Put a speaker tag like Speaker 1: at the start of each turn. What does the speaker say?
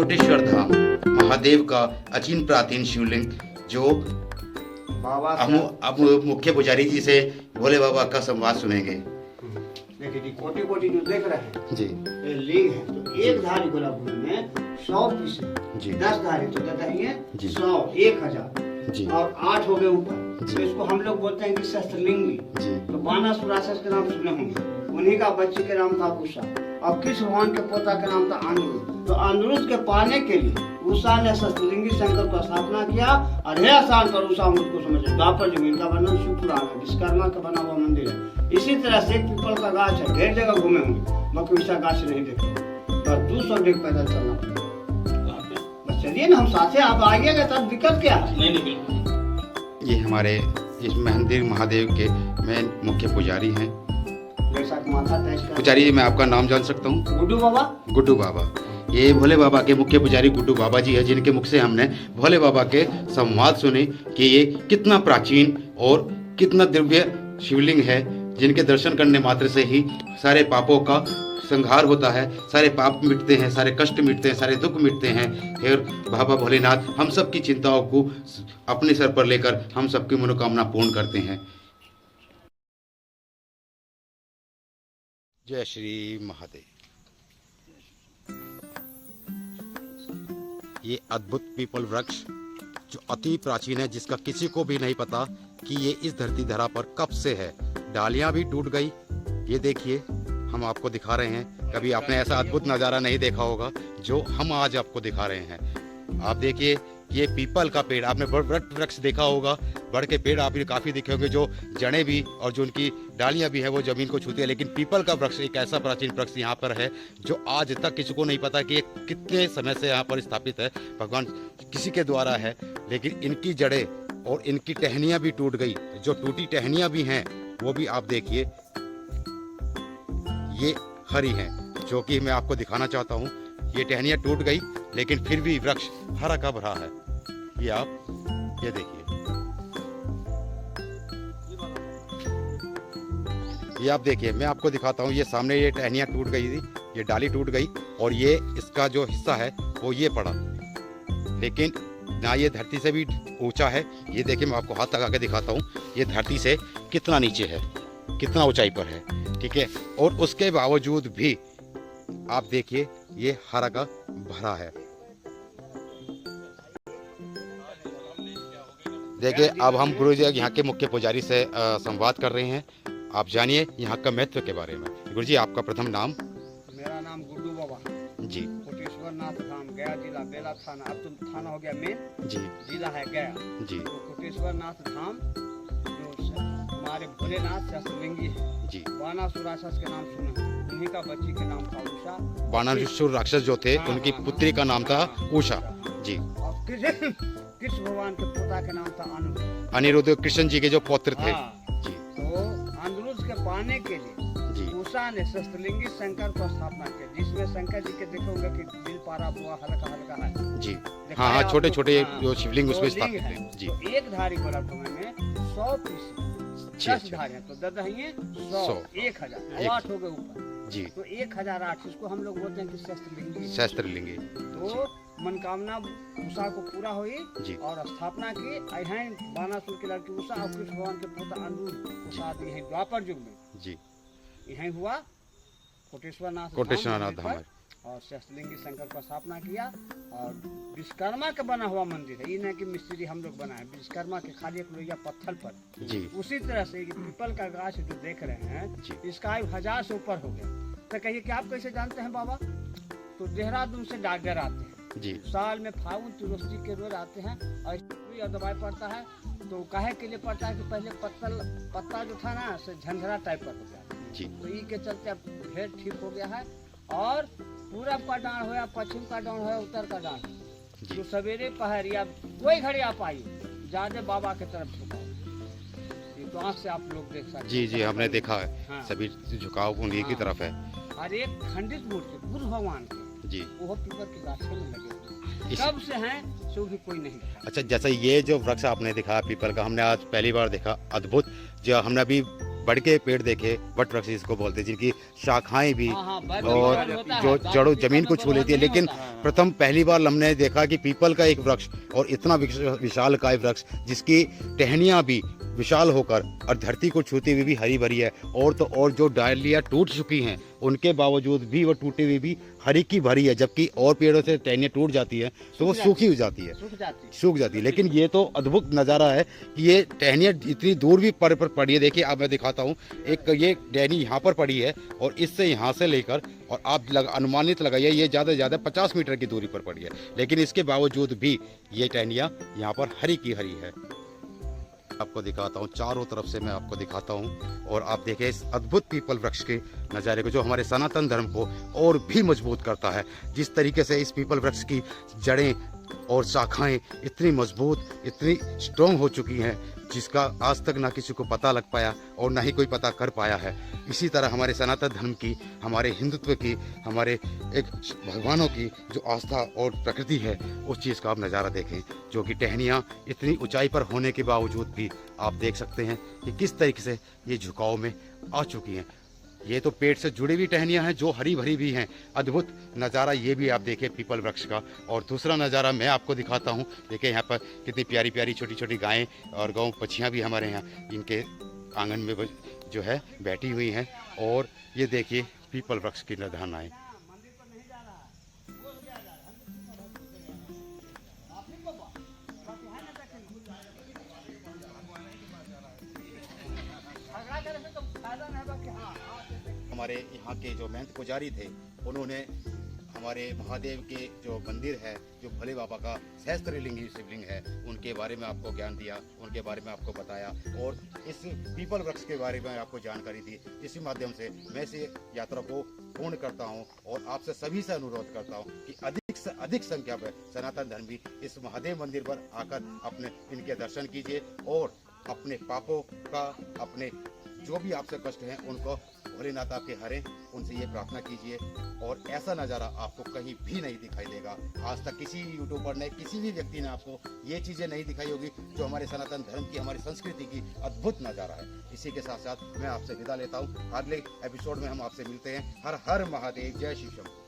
Speaker 1: कोटेश्वर धाम महादेव का अचिन प्राचीन शिवलिंग, जो
Speaker 2: बाबा
Speaker 1: अब मुख्य पुजारी जी से भोले बाबा का संवाद सुनेंगे।
Speaker 2: देखिए जी, कोटि कोटि जो देख रहे हैं
Speaker 1: जी
Speaker 2: ये लिंग है। तो एक धारी गुलाब में 100 पीस है
Speaker 1: जी
Speaker 2: 10 धारी तो बताइए
Speaker 1: जी
Speaker 2: 100 1000
Speaker 1: जी
Speaker 2: और 8 हो गए ऊपर, तो इसको हम लोग बोलते हैं कि शस्त्रलिंगी।
Speaker 1: जी
Speaker 2: तो बानासुर राक्षस के नाम सुने होंगे, उन्हीं का बच्चे के नाम था उषा और कृष्ण भगवान के पोता का नाम था अनिरुद्ध। तो अनिरुद्ध के पाने के लिए उषा ने शस्त्रलिंगी शंकर को स्थापना किया और हे स्थान पर उषा मुझको समझे द्वापर जमीन का वर्णन शिव पुराण में विश्वकर्मा का बना हुआ मंदिर है। इसी तरह से एक पीपल का गाछ है, ढेर जगह घूमे होंगे मगर उषा गाछ नहीं देखे, तो 200 डेग पैदल चलना पड़ेगा। बस चलिए ना, हम साथ हैं, आप आइएगा तब दिक्कत क्या है।
Speaker 3: नहीं बिल्कुल।
Speaker 1: ये हमारे इस मंदिर महादेव के मेन मुख्य पुजारी हैं।
Speaker 2: जैसा कि माथा टेस्ट कर
Speaker 1: पुजारी जी, मैं आपका नाम जान सकता हूँ?
Speaker 2: गुड्डू बाबा।
Speaker 1: गुड्डू बाबा। ये भोले बाबा के मुख्य पुजारी गुड्डू बाबा जी है, जिनके मुख से हमने भोले बाबा के संवाद सुने कि ये कितना प्राचीन और कितना दिव्य शिवलिंग है, जिनके दर्शन करने मात्र से ही सारे पापों का संहार होता है, सारे पाप मिटते हैं, सारे कष्ट मिटते हैं, सारे दुख मिटते हैं। फिर बाबा भोलेनाथ हम सब की चिंताओं को अपने सर पर लेकर हम सबकी मनोकामना पूर्ण करते हैं। जय श्री महादेव। ये अद्भुत पीपल वृक्ष जो अति प्राचीन है, जिसका किसी को भी नहीं पता कि ये इस धरती धरा पर कब से है। डालियां भी टूट गई, ये देखिए, हम आपको दिखा रहे हैं। कभी आपने ऐसा अद्भुत नज़ारा नहीं देखा होगा जो हम आज आपको दिखा रहे हैं। आप देखिए, ये पीपल का पेड़, आपने वट वृक्ष देखा होगा, बड़ के पेड़ आप काफ़ी देखे होंगे, जो जड़ें भी और जो उनकी डालियां भी है वो ज़मीन को छूती है। लेकिन पीपल का वृक्ष एक ऐसा प्राचीन वृक्ष यहाँ पर है जो आज तक किसी को नहीं पता कि ये कितने समय से यहाँ पर स्थापित है। भगवान किसी के द्वारा है, लेकिन इनकी जड़ें और इनकी टहनियाँ भी टूट गई। जो टूटी टहनियाँ भी हैं वो भी आप देखिए, ये हरी हैं, जो कि मैं आपको दिखाना चाहता हूँ। ये टहनियाँ टूट गई लेकिन फिर भी वृक्ष हरा का भरा है। ये आप ये देखिए, ये आप देखिए, मैं आपको दिखाता हूँ। ये सामने ये टहनियाँ टूट गई थी, ये डाली टूट गई और ये इसका जो हिस्सा है वो ये पड़ा, लेकिन ना ये धरती से भी ऊंचा है। ये देखिए, मैं आपको हाथ लगा के दिखाता हूँ, ये धरती से कितना नीचे है, कितना ऊंचाई पर है, ठीक है। और उसके बावजूद भी आप देखिए ये हरा का भरा है। देखिए, अब हम गुरु जी यहाँ के मुख्य पुजारी से संवाद कर रहे हैं। आप जानिए यहाँ का महत्व के बारे में। गुरु जी, आपका प्रथम नाम?
Speaker 2: मेरा नाम गुड्डू बाबा
Speaker 1: जी।
Speaker 2: कोटेश्वर नाथ धाम, गया जिला, बेला थाना। अब तो थाना हो गया मेन,
Speaker 1: जी
Speaker 2: जिला है गया
Speaker 1: जी
Speaker 2: तो कोटेश्वर नाथ धाम जो हमारे भोलेनाथ शस्त्रलिंगी है
Speaker 1: जी।
Speaker 2: बानासुर राक्षस के नाम सुने हैं, उन्हीं का बच्ची के नाम था उषा।
Speaker 1: बानासुर राक्षस जो थे, उनकी पुत्री का नाम था उषा जी।
Speaker 2: और कृष्ण भगवान के पोता के नाम था अनिरुद्ध।
Speaker 1: अनिरुद्ध कृष्ण जी के जो पौत्र थे जी।
Speaker 2: तो अनिरुद्ध के पाने के लिए
Speaker 1: जी
Speaker 2: उषा ने शस्त्रलिंगी शंकर को स्थापना किया, जिसमें शंकर जी के देखोगे कि दिल पारा हुआ हल्का हल्का है
Speaker 1: जी। हाँ हाँ, छोटे छोटे जो शिवलिंग उसमें
Speaker 2: लिंग
Speaker 1: स्थापित
Speaker 2: है।
Speaker 1: हैं जी।
Speaker 2: तो एक धारी गोला में 100 पीस 10 धारियां, तो 10 है 100 1000 8 हो गए ऊपर
Speaker 1: जी।
Speaker 2: तो 1008, इसको हम लोग बोलते हैं कि शस्त्रलिंगी।
Speaker 1: शस्त्रलिंगी
Speaker 2: तो मनकामना उषा को पूरा हुई
Speaker 1: जी।
Speaker 2: और स्थापना की। यहाँ बानासुर की लड़की उषा और कृष्ण भगवान के पोता अनिरुद्ध शादी है द्वापर युग में
Speaker 1: जी।
Speaker 2: यही हुआ कोटेश्वर नाथ
Speaker 1: धाम
Speaker 2: और शस्त्रलिंगी शंकर का स्थापना किया। और विश्वकर्मा का बना हुआ मंदिर है, ये नहीं कि मिस्त्री हम लोग बनाए, विश्वकर्मा के खाली एक लोहिया पत्थर पर
Speaker 1: जी।
Speaker 2: उसी तरह से पीपल का गाछ जो देख रहे हैं
Speaker 1: जी।
Speaker 2: इसका आयु 1000 से ऊपर हो गया। तो कहिए कि आप कैसे जानते हैं बाबा? तो देहरादून से डॉक्टर आते हैं
Speaker 1: जी।
Speaker 2: साल में फागुन तुलसी के रोज आते हैं और दवाई पड़ता है। तो काहे के लिए पड़ता है कि पहले पत्ता जो था ना से झंझरा टाइप का होता है
Speaker 1: जी।
Speaker 2: तो ई के चलते अब ढेर ठीक हो गया है। और पूरब का डांड हो या पश्चिम का डांड हो या उत्तर का डांड, जो सवेरे पहर या कोई घड़ी आप आइए, ज्यादा बाबा के तरफ झुकाओ, ये तो आँख से आप लोग देख सकते हैं।
Speaker 1: जी जी, हमने देखा है।
Speaker 2: हाँ।
Speaker 1: सभी झुकाव उन्हीं की तरफ है।
Speaker 2: और एक खंडित मूर्ति बुद्ध भगवान की
Speaker 1: जी।
Speaker 2: वो पीपल के गाछे में लगे हुए
Speaker 1: इस-
Speaker 2: कब से हैं सो भी कोई नहीं देखा।
Speaker 1: अच्छा, जैसे ये जो वृक्ष आपने दिखाया पीपल का, हमने आज पहली बार देखा। अद्भुत, जो हमने अभी बड़ के पेड़ देखे, वट वृक्ष जिसको बोलते हैं, जिनकी शाखाएं भी और
Speaker 2: और
Speaker 1: जो जड़ों जमीन को छू लेती है। लेकिन प्रथम पहली बार हमने देखा कि पीपल का एक वृक्ष और इतना विशालकाय वृक्ष जिसकी टहनियाँ भी विशाल होकर और धरती को छूते हुए भी हरी भरी है, और तो और जो डालियाँ टूट चुकी हैं उनके बावजूद भी वो टूटे हुए भी हरी की भरी है, जबकि और पेड़ों से टहनियाँ टूट जाती है तो वो सूखी हो जाती है, सूख जाती है। लेकिन ये तो अद्भुत नज़ारा है कि ये टहनियाँ इतनी दूर भी पर पड़ी है। देखिए अब मैं दिखाता हूँ, एक ये टहनी यहाँ पर पड़ी है और इससे यहाँ से लेकर और आप अनुमानित लगाइए ये ज़्यादा से ज़्यादा 50 मीटर की दूरी पर पड़ी है, लेकिन इसके बावजूद भी ये टहनियाँ यहाँ पर हरी की हरी है। आपको दिखाता हूँ, चारों तरफ से मैं आपको दिखाता हूँ, और आप देखें इस अद्भुत पीपल वृक्ष के नज़ारे को जो हमारे सनातन धर्म को और भी मजबूत करता है। जिस तरीके से इस पीपल वृक्ष की जड़ें और शाखाएं इतनी मजबूत, इतनी स्ट्रॉन्ग हो चुकी हैं, जिसका आज तक ना किसी को पता लग पाया और ना ही कोई पता कर पाया है। इसी तरह हमारे सनातन धर्म की, हमारे हिंदुत्व की, हमारे एक भगवानों की जो आस्था और प्रकृति है, उस चीज़ का आप नज़ारा देखें, जो कि टहनियाँ इतनी ऊंचाई पर होने के बावजूद भी आप देख सकते हैं कि किस तरीके से ये झुकाव में आ चुकी हैं। ये तो पेड़ से जुड़ी हुई टहनियाँ हैं जो हरी भरी भी हैं। अद्भुत नज़ारा ये भी आप देखें पीपल वृक्ष का। और दूसरा नज़ारा मैं आपको दिखाता हूँ, देखिए यहाँ पर कितनी प्यारी प्यारी छोटी छोटी गायें और गौ पक्षियाँ भी हमारे यहाँ इनके आंगन में जो है बैठी हुई हैं। और ये देखिए पीपल वृक्ष की नधानाएँ। हमारे यहाँ के जो महंत पुजारी थे, उन्होंने हमारे महादेव के जो मंदिर है, जो भोले बाबा का सहस्त्रलिंगी शिवलिंग है, उनके बारे में आपको ज्ञान दिया, उनके बारे में आपको बताया और इस पीपल वृक्ष के बारे में आपको जानकारी दी। इसी माध्यम से मैं इस यात्रा को पूर्ण करता हूँ और आपसे सभी से अनुरोध करता हूँ कि अधिक से अधिक संख्या में सनातन धर्मी इस महादेव मंदिर पर आकर अपने इनके दर्शन कीजिए और अपने पापों का, अपने जो भी आपसे कष्ट हैं उनको भोलेनाथ आपके हरें, उनसे ये प्रार्थना कीजिए। और ऐसा नज़ारा आपको कहीं भी नहीं दिखाई देगा। आज तक किसी यूट्यूबर ने, किसी भी व्यक्ति ने आपको ये चीज़ें नहीं दिखाई होगी जो हमारे सनातन धर्म की, हमारी संस्कृति की अद्भुत नज़ारा है। इसी के साथ साथ मैं आपसे विदा लेता हूँ। अगले एपिसोड में हम आपसे मिलते हैं। हर हर महादेव, जय शिव शंभू।